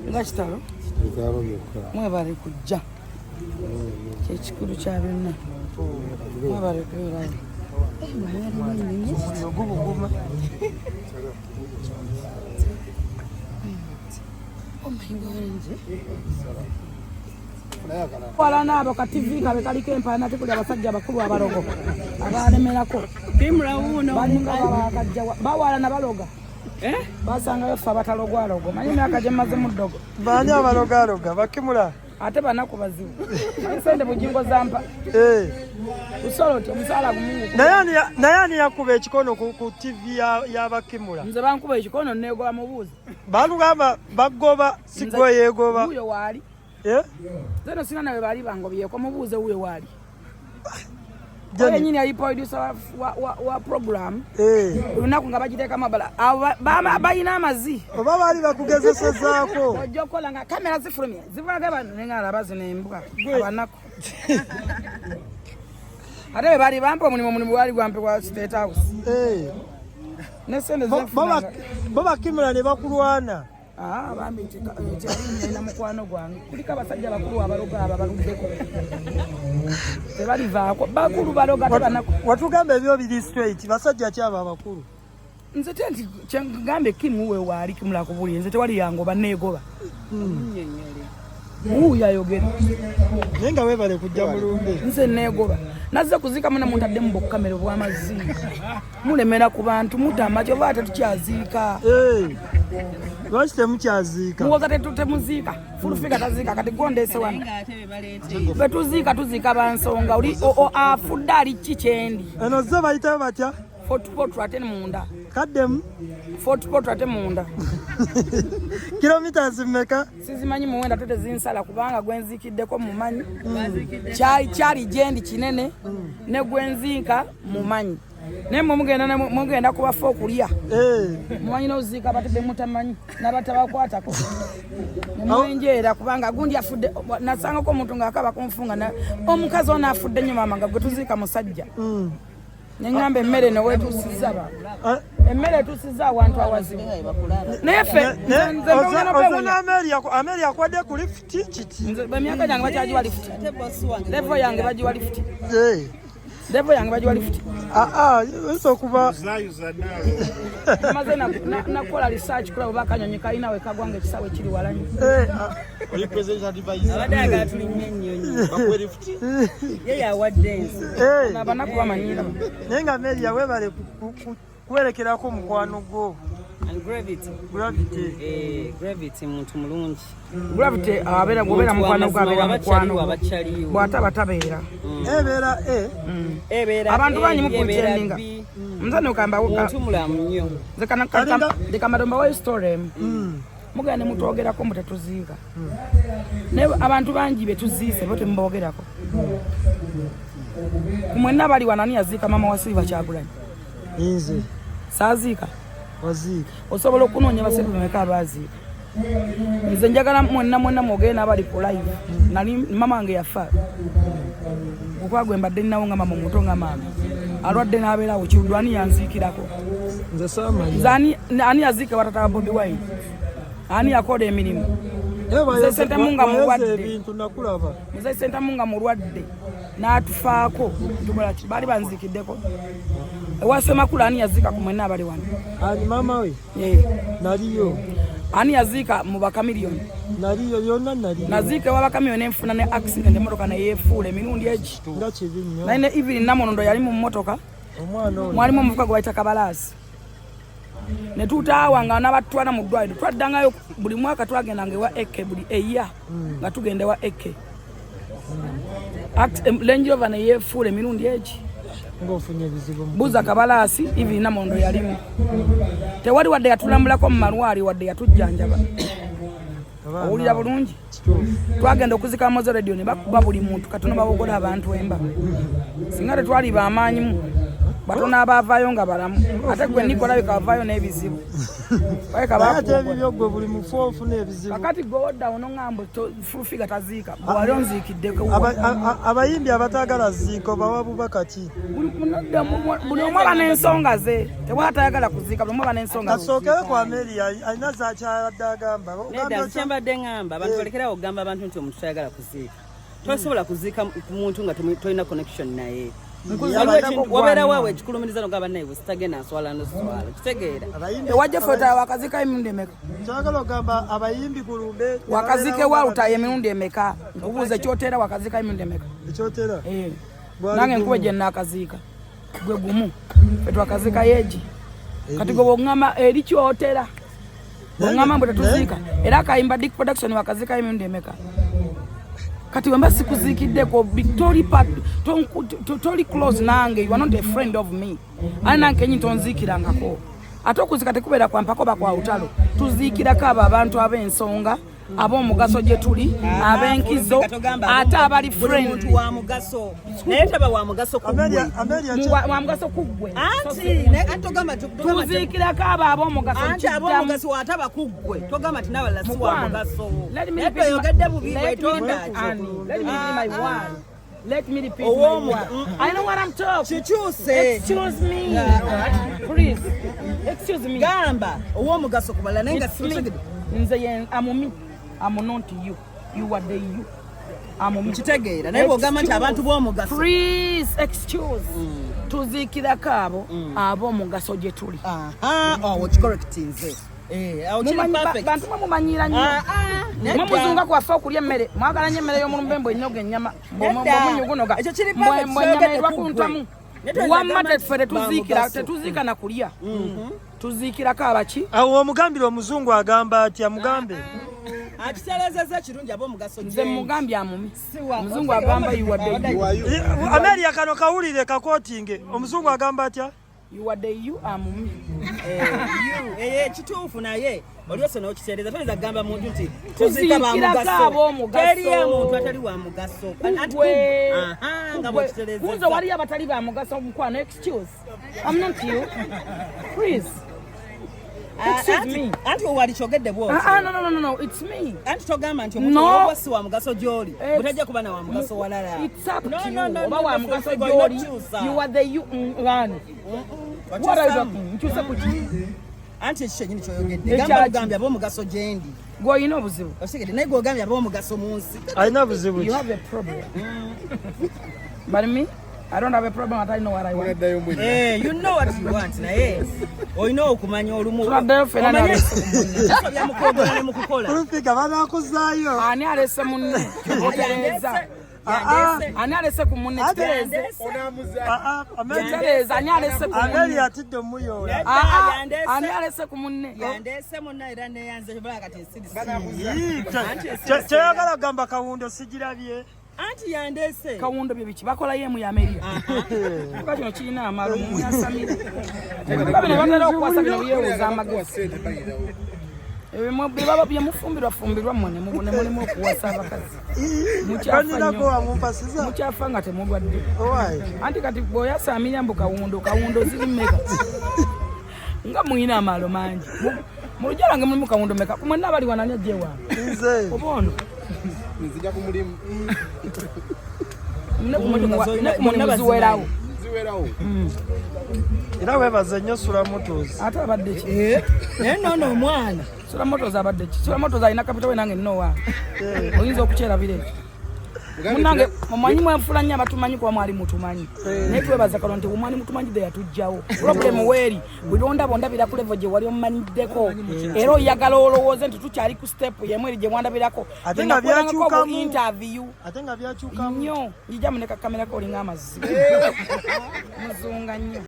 Ngakitalo mwebale kujja kyekikulu kya byonna mwebale kubeerayo wala nabo ka TV kabe kaliko empana tekuli abasajja bakulu abalogo abalemerako kimula uno bawala na baloga basanga yofa batalogwalogo manyi myaka gyemaze mu ddogo baani abalogaloga bakimula ate banaku bazibu sente bujingo zampa usolo ti omusala gumungu naye ani yakuba ekikono ku TV y'abakimula nze bankuba ekikono negoba mubuuzi balugamba bagoba sigwe yegoba uyo waali zeno sina nawe bali bangobyeko mubuuze uyo waali oyo nyini yali producer wa program olunaku nga bagiteeka mabala balina amazi oba baali bakugezesezaako ojja okukola nga kamera zifulumye zivulaga bano nenga alaba zino embwa abanaku ate be baali bampa omulimu gwali gwampe gwa State House nesente bo bakimula ne bakulwana bambi kyalina mukwano gwange kuliko abasajja bakulu abaloga abo baluddeko tebalivaako bakulu baloga tebanako watugamba ebyo biri straight basajja kyabo abakulu nze te nti kyengambe kimuwe waali kimula kubuli nze tewali yango baneegoba uyo ayogera naye nga weebale kujja Mulumbe nze neegoba nazze kuzika muna muntadde mu bukkamera obw'amazzi mulemera ku bantu mutama kyova ate tukyaziika lwaki temukyaziika muwoza temuziika fulufiga taziika kati gondese wano betuziika tuziika bansonga oli afudde ali ki kyendi eno ze bayitayo batya fortpot ate munda kaddemu fortpot ate munda kilometers mmeka sizimanyi muwenda tote zinsala kubanga gwenzikiddeko mumanyi kyali jendi kinene ne gwenziika mumanyi naye mugenda kubafa okulya mumanyi n'oziika batedde mutamanyi n'abatabakwatako nemwenjeera kubanga gundi afudde nasangako omuntu ng'akaba kunfunga omukazi ono afudde nnyo maama nga gwe tuziika musajja neŋŋamba emmere neweetuusiza emmere etuusiza awantu awazibu naye ffe Amelia akwadde ku lifuti kiti emyaka gyange bakyagiwa lifuti levo yange bagiwa lifuti levo yange bagiwa lifuti oyinza okuba maze nakola research kulaba oba akanyonyi kalina we kagwa nga ekisawe kiri walanyi abadde agala tulinnyo ennyonyi yeyawaddensi abanaku bamanyira naye nga Amelia weebale kwerekerako omukwano gwo Gravity muntu mulungi Gravity abeera gobeera mukwano gwabeera mukwano bw'ataba tabeera abantu banyi mukukyendinga muzane okamba muntu mulamu nnyo nze kamadomba wa story mugenda ne mutwogerako mbu tetuziika naye abantu bangi betuziise bo temubogerako kumwenna bali wanani yaziika maama wa Silver Kyagulanyi nze saaziika waziika osobola okunoonya basebe bameka abaziika nze njagala mwenna mwogere n'abali ku live nali mama wange yafa okwagwe mbadde nnawo nga mama omuto nga maama alwadde n'abeerawo kirudu ani yanziikirako nze saamanyi ani yaziika batata wa Bobi Wine ani yakola emirimu muze sentamu nga mulwadde n'atufaako tukola ki baali banziikiddeko ewasemakulu ani yaziika ku mwenna abali wano ani maama we naliyo ani yaziika mu bakamiliyoni naliyo yonna naliyo naziika ewa bakamiliyoni enfuna ne accident emotoka neyeefuula emirundi egi nga kibi nnyo naye ne Evelyn Namunondo yali mu mmotoka mwalimu omuvuka gwe bayita Kabalaasi ne tutaawa nga n'abatutwala mu ddwaliro twaddangayo buli mwaka twagendanga ewa Eke buli eya nga tugenda ewa Eke Range Rover neyeefuula emirundi egi ng'ofunye ebizibu buuza Kabalaasi Evelyn Namunondo yalimu tewali wadde yatulambulako mu malwali wadde yatujjanjaba owulira bulungi twagenda okuzika Mozo Radio ne bakuba buli muntu katono babogola abantu emba singa tetwali bamaanyimu batona abavaayo nga balamu ate gwe Nikola bikavaayo n'ebizibu ate ebibyo gwe buli mufu ofuna ebizibu kakati gwe wodda ono ŋŋambo fufiga taziika gwe wali onziikiddeko abayimbi abataagala ziiko bawa bubaka ki buli omu aba n'ensonga ze tewatayagala kuziika buli omu aba n'ensonga kasookere ku Amelia alina zakyaladde agamba kyembadde ŋŋamba abantu balekerawo okugamba abantu nti omuntu tayagala kuziika tosobola kuziika muntu nga tolina connection naye wabeera waawe ekikulumiriza nogamba naye bwesitagenda nswala noswala kitegeera ewajja fota wakaziika emirundi emeka kyagala ogamba abayimbi kulumbe wakaziika ewalutayo emirundi emeka nkubuuza ekyoteera wakaziika emirundi emeka ekyoteera nange nkuba gye nnaakaziika gwe gumu fetwakaziika yeegi kati gwe bwoŋŋamba eri kyotera bwoŋŋamba mbwe tetuziika era akayimba Dick Production wakaziika emirundi emeka kati wemba sikuziikiddeko toli close nange, you are not a friend of me. Ani nange nyi tonziikirangako ate okuzika tekubeera kwa mpako bakwa utalo tuziikirako abo abantu ab'ensonga ab'omugaso gye tuli ab'enkizo ate abali friend wa mugaso naye taba wa mugaso kugwe wa mugaso kugwe anti ne atogamba tuziikirako abo ab'omugaso anti ab'omugaso wataba kugwe togamba ati nawe si wa mugaso naye yogedde bubibwe tonda Let me repeat my word. I know what I'm talking. Excuse me. Please. Excuse me. Gamba. Owo mugaso kubala nenga nze I'm not you. You are the you. Kitegeera naye bw'ogamba nti abantu b'omugaso. Please excuse. Tuziikirako abo ab'omugaso gye tuli. Correct nze. Bantu mumanyira nnyo mumuzunga kwaffe okulya emmere mwagala nnyo emmere y'omulumbe mbwe ennyoga ennyama mbwemunyugunoga mbwe ennyama erwakuntamu wamma teffe tetuziika na kulya tuziikirako abaki awo omugambire omuzungu agamba atya mugambe akitereezezza ekirungi ab'omugaso nze mugambye amumi omuzungu agamba yiwadde Amelia kano kawulire kakootinge omuzungu agamba atya You are the you amumi. Kituufu naye oliose n'okitereeza toyinza kugamba muntu nti tuzika ba mugaso teri omuntu atali wa mugaso nga bwekitereeza muzo wali abatali ba mugaso mukwano excuse I'm not you please excuse me anti wali kyogedde bwoti no it's me anti togamba nti omuntu obosi wa mugaso gy'oli butajja kuba na wa mugaso walala it's up to you oba wa mugaso gy'oli you are the you run what are you talking nkyusa kuki anti ekyo kyenyini kyoyogedde gamba ogambye ab'omugaso gye ndi gwe olina obuzibu osigedde naye gwe ogambye ab'omugaso mu nsi alina buzibu you have a problem but me I don't have a problem at I know what I want. You know what you want naye olina okumanya olumu olupiga banakuzaayo ani alese munne otereeza ani alese ku munne kitereeze ani alese ku Amelia atidde muyoola ani alese ku munne yandeese munna era neyanze kati ensirisi kyoyagala kugamba kawundo sigirabye anti yandeese kawundo bye biki bakola yemu ya Amelia kuba kino kirina amalo muyasamire bino batera okukwasa bino byewuuza amagezi baba byemufumbirwa mmwe ne mulimu okuwasa abakazi mukyafa nga temulwadde anti kati bw'oyasa Amelia mbu kawundo ziri mmeka nga muyina amalo mangi mu lujja lwange mulimu kawundo meka mwenna abali wanani ajjewa oba ono nzija ku mulimu ne ziwerawo era webaze nnyo Sula Motors ate abadde ki naye noono omwana Sula Motors abadde ki Sula Motors alina kapita we nange nnowa oyinza okukyerabira ekyo munange mumanyi mwenfula nnyo abatumanyi kuba mwali mutumanyi naye twebaza kalo nti omwali mutumanyi de yatugjawo problemu weeri bulondabondabira ku levo gye wali omumanyiddeko era oyagala olowooze nti tukyali ku step yemu eri gye mwandabirako ate nga byakyukamu interview ate nga byakyukamu nnyo njija muneka kamerako olinga amazzi muzunga nnyo